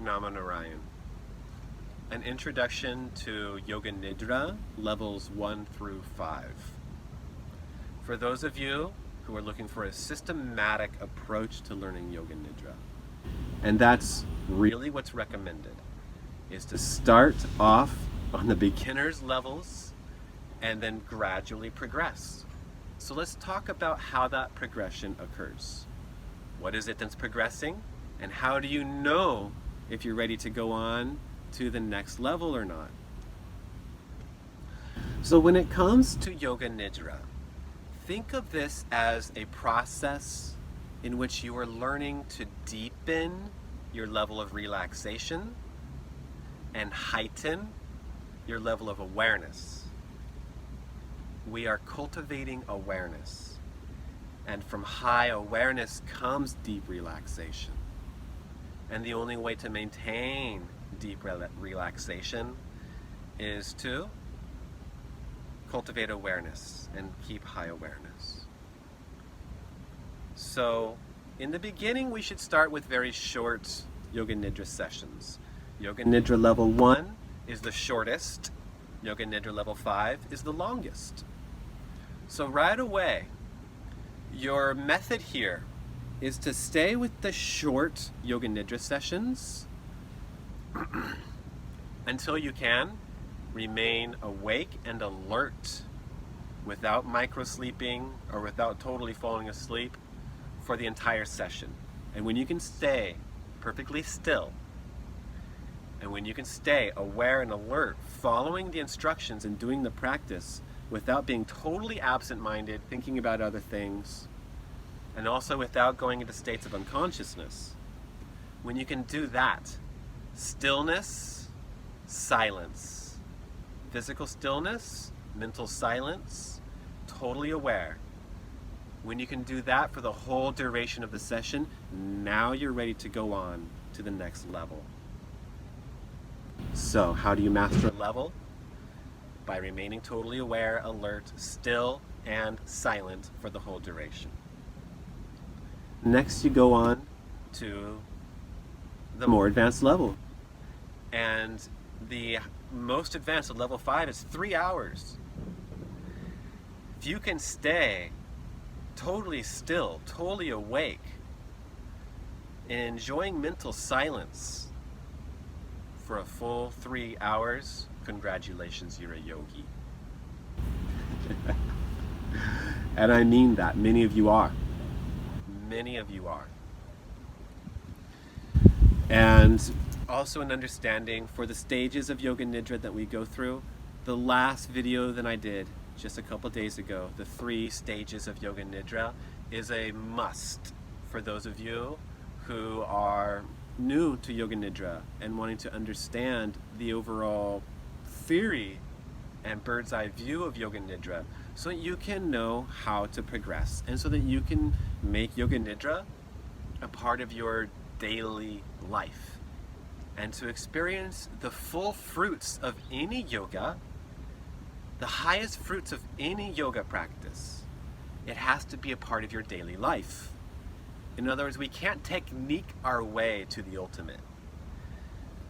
Nama Narayan. An introduction to Yoga Nidra, levels 1 through 5. For those of you who are looking for a systematic approach to learning Yoga Nidra, and that's really what's recommended, is to start off on the beginner's levels and then gradually progress. So let's talk about how that progression occurs. What is it that's progressing? And how do you know if you're ready to go on to the next level or not? So when it comes to Yoga Nidra, think of this as a process in which you are learning to deepen your level of relaxation and heighten your level of awareness. We are cultivating awareness, and from high awareness comes deep relaxation. And the only way to maintain deep relaxation is to cultivate awareness and keep high awareness. So in the beginning, we should start with very short Yoga Nidra sessions. Yoga Nidra level 1 is the shortest. Yoga Nidra level 5 is the longest. So right away, your method here is to stay with the short Yoga Nidra sessions until you can remain awake and alert without micro-sleeping or without totally falling asleep for the entire session. And when you can stay perfectly still, and when you can stay aware and alert, following the instructions and doing the practice without being totally absent-minded, thinking about other things, and also without going into states of unconsciousness, when you can do that, stillness, silence, physical stillness, mental silence, totally aware. When you can do that for the whole duration of the session, now you're ready to go on to the next level. So, how do you master a level? By remaining totally aware, alert, still, and silent for the whole duration. Next, you go on to the more advanced level. And the most advanced at level 5 is 3 hours. If you can stay totally still, totally awake, and enjoying mental silence for a full 3 hours, congratulations, you're a yogi. And I mean that. Many of you are. Many of you are. And also an understanding for the stages of Yoga Nidra that we go through. The last video that I did just a couple days ago, the 3 stages of Yoga Nidra, is a must for those of you who are new to Yoga Nidra and wanting to understand the overall theory and bird's eye view of Yoga Nidra, so that you can know how to progress and so that you can make Yoga Nidra a part of your daily life. And to experience the full fruits of any yoga, the highest fruits of any yoga practice, it has to be a part of your daily life. In other words, we can't technique our way to the ultimate.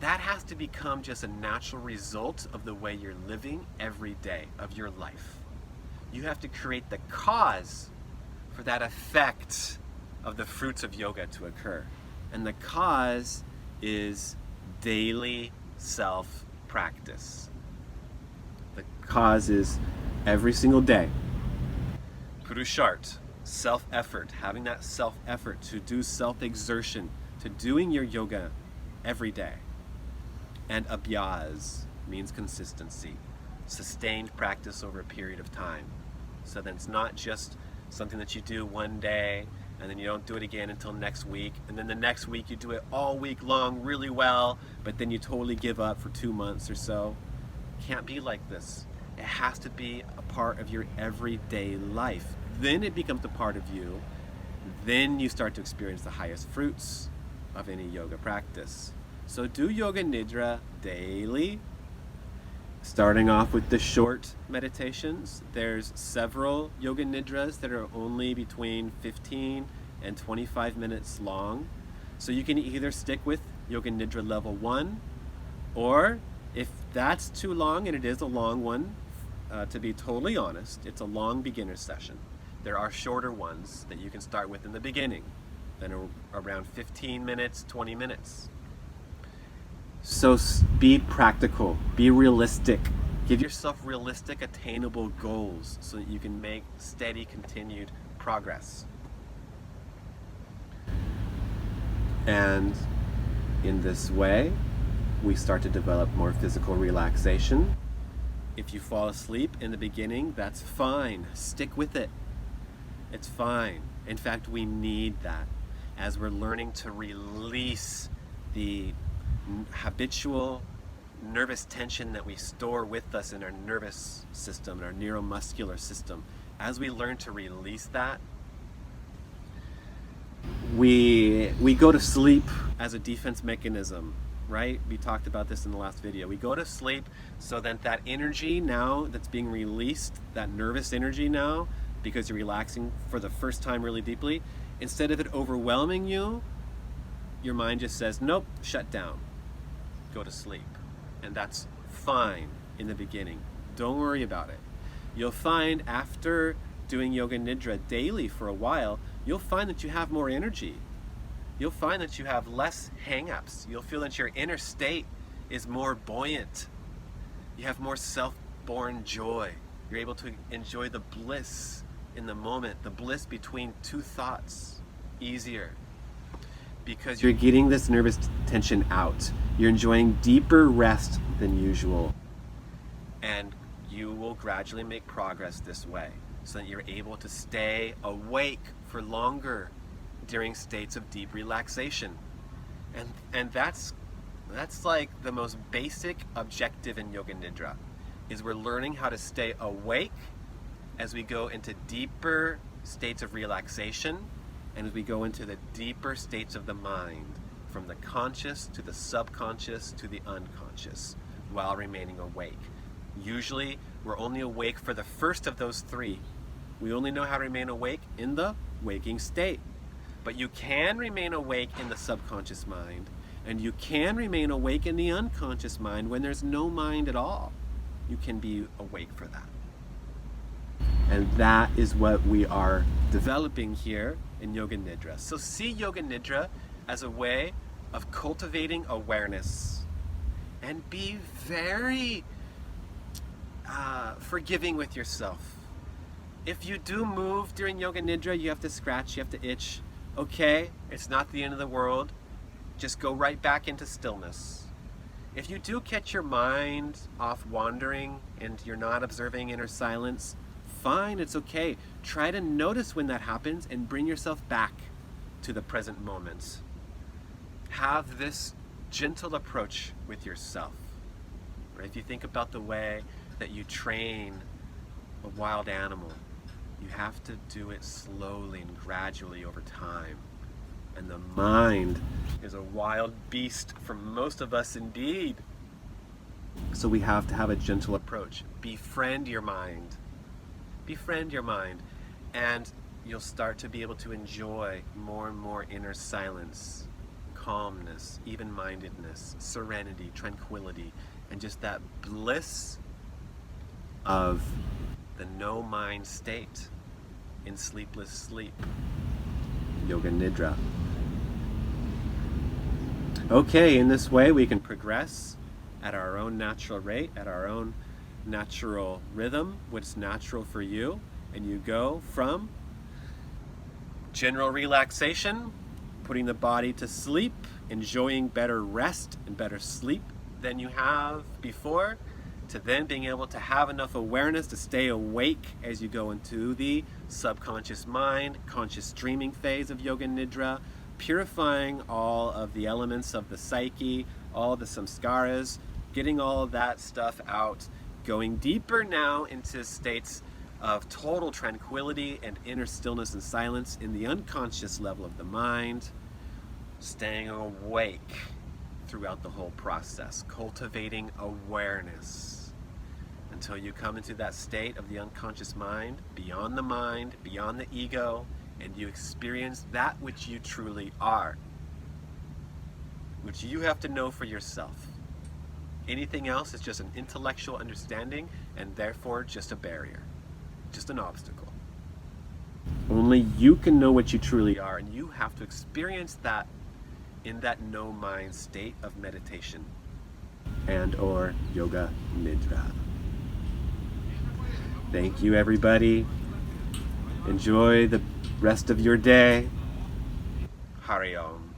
That has to become just a natural result of the way you're living every day of your life. You have to create the cause for that effect of the fruits of yoga to occur. And the cause is daily self-practice. The cause is every single day. Purushart, self-effort, having that self-effort to do self-exertion, to doing your yoga every day. And abhyas means consistency, sustained practice over a period of time. So that it's not just something that you do one day and then you don't do it again until next week, and then the next week you do it all week long really well, but then you totally give up for 2 months or so. Can't be like this. It has to be a part of your everyday life. Then it becomes a part of you. Then you start to experience the highest fruits of any yoga practice. So do Yoga Nidra daily, starting off with the short meditations. There's several Yoga Nidras that are only between 15 and 25 minutes long. So you can either stick with Yoga Nidra level 1, or if that's too long, and it is a long one, to be totally honest, it's a long beginner session. There are shorter ones that you can start with in the beginning, then around 15 minutes, 20 minutes. So be practical, be realistic. Give yourself realistic, attainable goals so that you can make steady, continued progress. And in this way, we start to develop more physical relaxation. If you fall asleep in the beginning, that's fine. Stick with it. It's fine. In fact, we need that as we're learning to release the habitual nervous tension that we store with us in our nervous system, our neuromuscular system. As we learn to release that, we go to sleep as a defense mechanism, right? We talked about this in the last video. We go to sleep so that energy now that's being released, that nervous energy now, because you're relaxing for the first time really deeply, instead of it overwhelming you, your mind just says, nope, shut down, go to sleep. And that's fine in the beginning. Don't worry about it. You'll find after doing Yoga Nidra daily for a while, you'll find that you have more energy. You'll find that you have less hang-ups. You'll feel that your inner state is more buoyant. You have more self-born joy. You're able to enjoy the bliss in the moment, the bliss between two thoughts, easier. Because you're getting this nervous tension out. You're enjoying deeper rest than usual. And you will gradually make progress this way so that you're able to stay awake for longer during states of deep relaxation. And that's like the most basic objective in Yoga Nidra, is we're learning how to stay awake as we go into deeper states of relaxation and as we go into the deeper states of the mind, from the conscious to the subconscious to the unconscious, while remaining awake. Usually, we're only awake for the first of those three. We only know how to remain awake in the waking state. But you can remain awake in the subconscious mind, and you can remain awake in the unconscious mind when there's no mind at all. You can be awake for that. And that is what we are developing here in Yoga Nidra. So see Yoga Nidra as a way of cultivating awareness, and be very forgiving with yourself. If you do move during Yoga Nidra, you have to scratch, you have to itch. Okay, it's not the end of the world. Just go right back into stillness. If you do catch your mind off wandering and you're not observing inner silence, fine, it's okay. Try to notice when that happens and bring yourself back to the present moment. Have this gentle approach with yourself. Right? If you think about the way that you train a wild animal, you have to do it slowly and gradually over time. And the mind is a wild beast for most of us indeed. So we have to have a gentle approach. Befriend your mind. Befriend your mind. And you'll start to be able to enjoy more and more inner silence, calmness, even-mindedness, serenity, tranquility, and just that bliss of the no-mind state in sleepless sleep. Yoga Nidra. Okay, in this way we can progress at our own natural rate, at our own natural rhythm, what's natural for you, and you go from general relaxation, putting the body to sleep, enjoying better rest and better sleep than you have before, to then being able to have enough awareness to stay awake as you go into the subconscious mind, conscious dreaming phase of Yoga Nidra, purifying all of the elements of the psyche, all the samskaras, getting all of that stuff out, going deeper now into states of total tranquility and inner stillness and silence in the unconscious level of the mind, staying awake throughout the whole process, cultivating awareness until you come into that state of the unconscious mind, beyond the ego, and you experience that which you truly are. which you have to know for yourself. Anything else is just an intellectual understanding and therefore just a barrier, just an obstacle. Only you can know what you truly are, and you have to experience that in that no-mind state of meditation and or yoga nidra. Thank you, everybody. Enjoy the rest of your day. Hari Om.